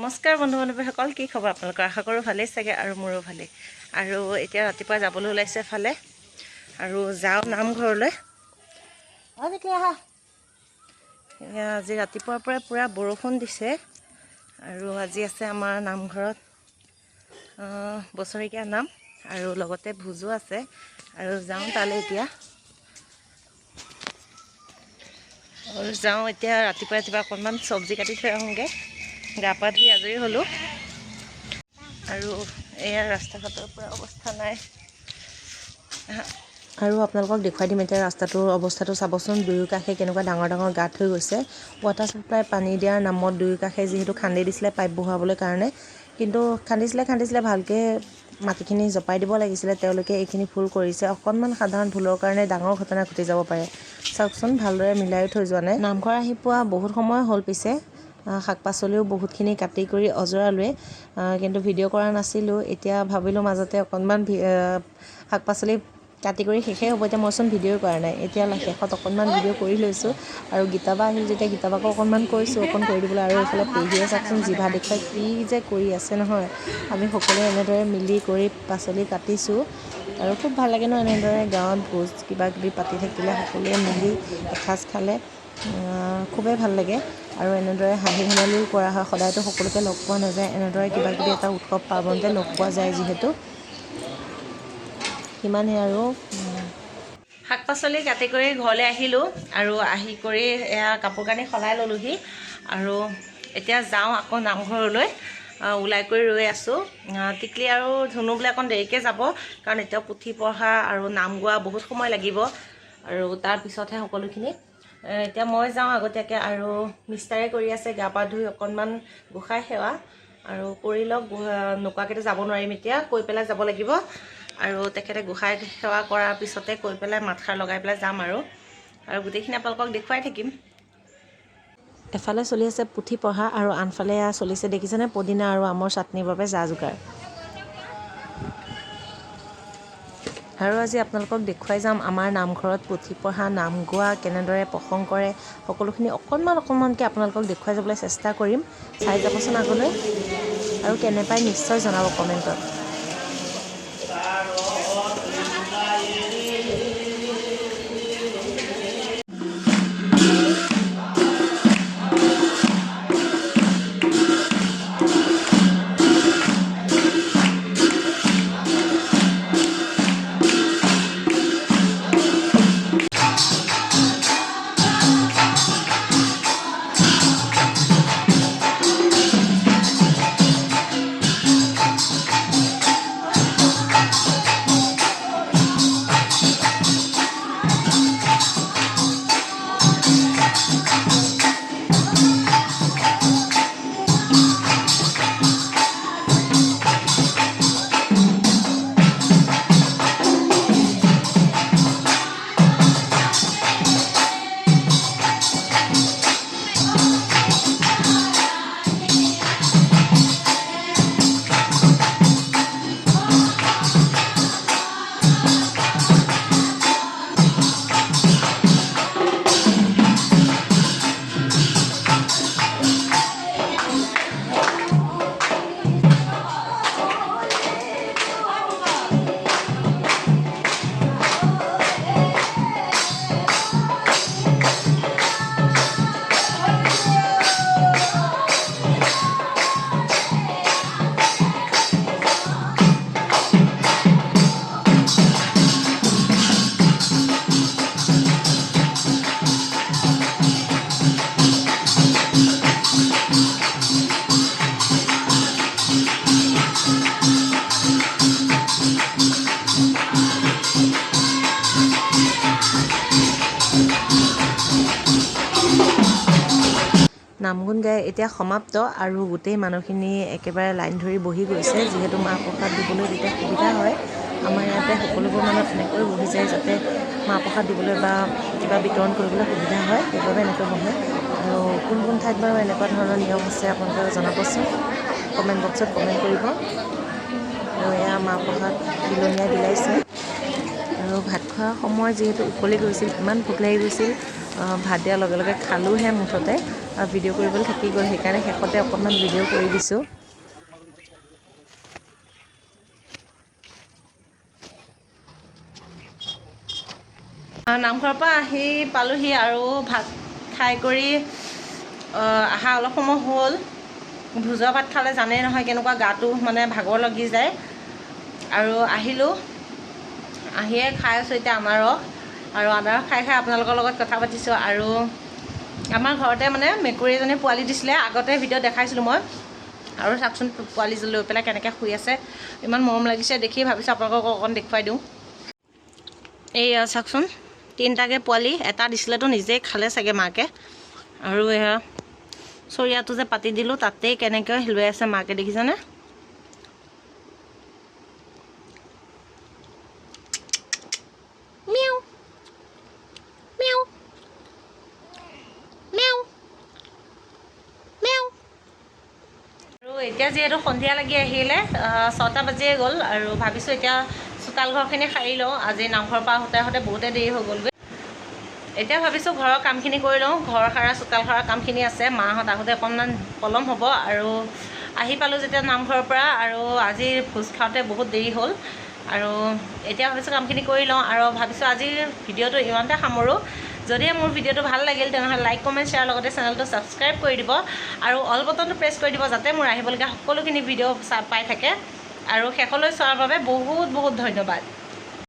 নমস্কাৰ বন্ধু বান্ধৱীসকল, কি খবৰ আপোনালোকৰ? আশা কৰোঁ ভালেই চাগে আৰু মোৰো ভালেই। আৰু এতিয়া ৰাতিপুৱা যাবলৈ ওলাইছে এফালে আৰু যাওঁ নামঘৰলৈ। আজি ৰাতিপুৱাৰ পৰা পূৰা বৰষুণ দিছে আৰু আজি আছে আমাৰ নামঘৰত বছৰেকীয়া নাম আৰু লগতে ভোজো আছে আৰু যাওঁ তালৈ এতিয়া। আৰু যাওঁ এতিয়া ৰাতিপুৱা অকণমান চব্জি কাটি থৈ আহোঁগৈ। গা পা ধুই আজৰি হ'লোঁ আৰু এয়া ৰাস্তা ঘাটৰ পৰা অৱস্থা নাই। আৰু আপোনালোকক দেখুৱাই দিম এতিয়া ৰাস্তাটোৰ অৱস্থাটো চাবচোন। দুয়ো কাষে কেনেকুৱা ডাঙৰ ডাঙৰ গাঁত হৈ গৈছে। ৱাটাৰ ছাপ্লাই পানী দিয়াৰ নামত দুয়ো কাষে যিহেতু খান্দি দিছিলে পাইপ বহুৱাবলৈ কাৰণে, কিন্তু খান্দিছিলে ভালকৈ মাটিখিনি জপাই দিব লাগিছিলে। তেওঁলোকে এইখিনি ভুল কৰিছে। অকণমান সাধাৰণ ভুলৰ কাৰণে ডাঙৰ ঘটনা ঘটি যাব পাৰে। চাওকচোন, ভালদৰে মিলাই থৈ যোৱা নাই। নামঘৰ আহি পোৱা বহুত সময় হ'ল। পিছে শাক পাচলিও বহুতখিনি কাটি কৰি অজৰালোৱে, কিন্তু ভিডিঅ' কৰা নাছিলোঁ। এতিয়া ভাবিলোঁ মাজতে অকণমান শাক পাচলি কাটি কৰি শেষেই হ'ব। এতিয়া মইচোন ভিডিঅ' কৰা নাই। এতিয়া শেষত অকণমান ভিডিঅ' কৰি লৈছোঁ আৰু গীতাবা আহিল যেতিয়া গীতাবাকো অকণমান কৈছোঁ অকণ কৰি দিবলৈ। আৰু এইফালে পেহীয়ে চাওকচোন জিভা দেখুৱাই কি যে কৰি আছে নহয়। আমি সকলোৱে এনেদৰে মিলি কৰি পাচলি কাটিছোঁ আৰু খুব ভাল লাগে ন এনেদৰে গাঁৱত ভোজ কিবা কিবি পাতি থাকিলে সকলোৱে মিলি এসাঁজ খালে খুবেই ভাল লাগে। আৰু এনেদৰে হাঁহি ধেমালিও কৰা হয়। সদায়তো সকলোকে লগ পোৱা নাযায়। এনেদৰে কিবা কিবি এটা উৎসৱ পাৰ্বণতে লগ পোৱা যায় যিহেতু, সিমানেই আৰু। শাক পাচলি কাটি কৰি ঘৰলৈ আহিলোঁ আৰু আহি কৰি এয়া কাপোৰ কানি সলাই ল'লোহি আৰু এতিয়া যাওঁ আকৌ নামঘৰলৈ। ওলাই কৰি ৰৈ আছোঁ। টিকলি আৰু ধুনু বোলে অকণ দেৰিকৈ যাব, কাৰণ এতিয়া পুথি পঢ়া আৰু নাম গোৱা বহুত সময় লাগিব আৰু তাৰপিছতহে সকলোখিনি। এতিয়া মই যাওঁ আগতীয়াকৈ আৰু মিষ্টাৰে কৰি আছে গা পা ধুই অকণমান গোসাঁই সেৱা আৰু কৰি লওক। নোকোৱাকৈতো যাব নোৱাৰিম, এতিয়া কৈ পেলাই যাব লাগিব। আৰু তেখেতে গোসাঁই সেৱা কৰাৰ পিছতে কৈ পেলাই মাতষাৰ লগাই পেলাই যাম আৰু গোটেইখিনি আপোনালোকক দেখুৱাই থাকিম। এফালে চলি আছে পুথি পঢ়া আৰু আনফালে চলিছে দেখিছেনে পদিনা আৰু আমৰ চাটনিৰ বাবে যা যোগাৰ। আৰু আজি আপোনালোকক দেখুৱাই যাম আমাৰ নামঘৰত পুথি পঢ়া নাম গোৱা কেনেদৰে প্ৰসংগ কৰে, সকলোখিনি অকণমানকৈ আপোনালোকক দেখুৱাই যাবলৈ চেষ্টা কৰিম। চাই যাবচোন আগলৈ আৰু কেনে পায় নিশ্চয় জনাব কমেণ্টত। নামগুণ গাই এতিয়া সমাপ্ত আৰু গোটেই মানুহখিনি একেবাৰে লাইন ধৰি বহি গৈছে, যিহেতু মাহ প্ৰসাদ দিবলৈ তেতিয়া সুবিধা হয়। আমাৰ ইয়াতে সকলোবোৰ মানুহ এনেকৈ বহি যায় যাতে মাহ প্ৰসাদ দিবলৈ বা কিবা বিতৰণ কৰিবলৈ সুবিধা হয়, সেইবাবে এনেকৈ বহে। আৰু কোন কোন ঠাইত বাৰু এনেকুৱা ধৰণৰ নিয়ম আছে আপোনালোকে জনাবচোন, কমেণ্ট বক্সত কমেণ্ট কৰিব। আৰু এয়া মাহ প্ৰসাদ বিলনীয়া বিলাইছে আৰু ভাত খোৱাৰ সময় যিহেতু উকলি গৈছিল, ইমান ভোক লাগি গৈছিল। ভাত দিয়াৰ লগে লগে খালোঁহে মুঠতে। আৰু ভিডিঅ' কৰিবলৈ থাকি গ'ল, সেইকাৰণে শেষতে অকণমান ভিডিঅ' কৰি দিছোঁ। নামঘৰৰ পৰা আহি পালোহি আৰু ভাত খাই কৰি অহা অলপ সময় হ'ল। ভোজোৱা ভাত খালে জানেই নহয় কেনেকুৱা গাটো মানে ভাগৰ লাগি যায়। আৰু আহিলোঁ, আহিয়ে খাই আছোঁ এতিয়া আনাৰস। আৰু আনাৰস খাই খাই আপোনালোকৰ লগত কথা পাতিছোঁ। আৰু আমাৰ ঘৰতে মানে মেকুৰী এজনী পোৱালি দিছিলে, আগতে ভিডিঅ' দেখাইছিলোঁ মই। আৰু চাওকচোন পোৱালি লৈ পেলাই কেনেকৈ শুই আছে, ইমান মৰম লাগিছে দেখি, ভাবিছোঁ আপোনালোকক অকণ দেখুৱাই দিওঁ। এইয়া চাওকচোন, 3টাকৈ পোৱালি, এটা দিছিলেতো নিজেই খালে চাগে মাকে। আৰু এয়া চৰিয়াটো যে পাতি দিলোঁ, তাতেই কেনেকৈ লৈ আছে মাকে, দেখিছেনে? মিয়াও মিয়াও মিয়াও মিয়াও। আৰু এতিয়া যিহেতু সন্ধিয়া লাগি আহিলে, 6টা বাজিয়ে গ'ল, আৰু ভাবিছোঁ এতিয়া চোতাল ঘৰখিনি সাৰি লওঁ। আজি নামঘৰৰ পৰা আহোঁতে আহোঁতে বহুতে দেৰি হৈ গ'লগৈ। এতিয়া ভাবিছোঁ ঘৰৰ কামখিনি কৰি লওঁ, ঘৰ সাৰা চোতাল সাৰা কামখিনি আছে। মাহঁত আহোঁতে অকণমান পলম হ'ব। আৰু আহি পালোঁ যেতিয়া নামঘৰৰ পৰা, আৰু আজি ভোজ খাওঁতে বহুত দেৰি হ'ল। আৰু এতিয়া ভাবিছোঁ কামখিনি কৰি লওঁ, আৰু ভাবিছোঁ আজিৰ ভিডিঅ'টো ইমানতে সামৰোঁ। যদিহে মোৰ ভিডিঅ'টো ভাল লাগিল তেনেহ'লে লাইক, কমেণ্ট, শ্বেয়াৰ লগতে চেনেলটো ছাবস্ক্ৰাইব কৰি দিব, আৰু অল বটনটো প্ৰেছ কৰি দিব, যাতে মোৰ আহিবলগীয়া সকলোখিনি ভিডিঅ' পাই থাকে। আৰু শেষলৈ চোৱাৰ বাবে বহুত বহুত ধন্যবাদ।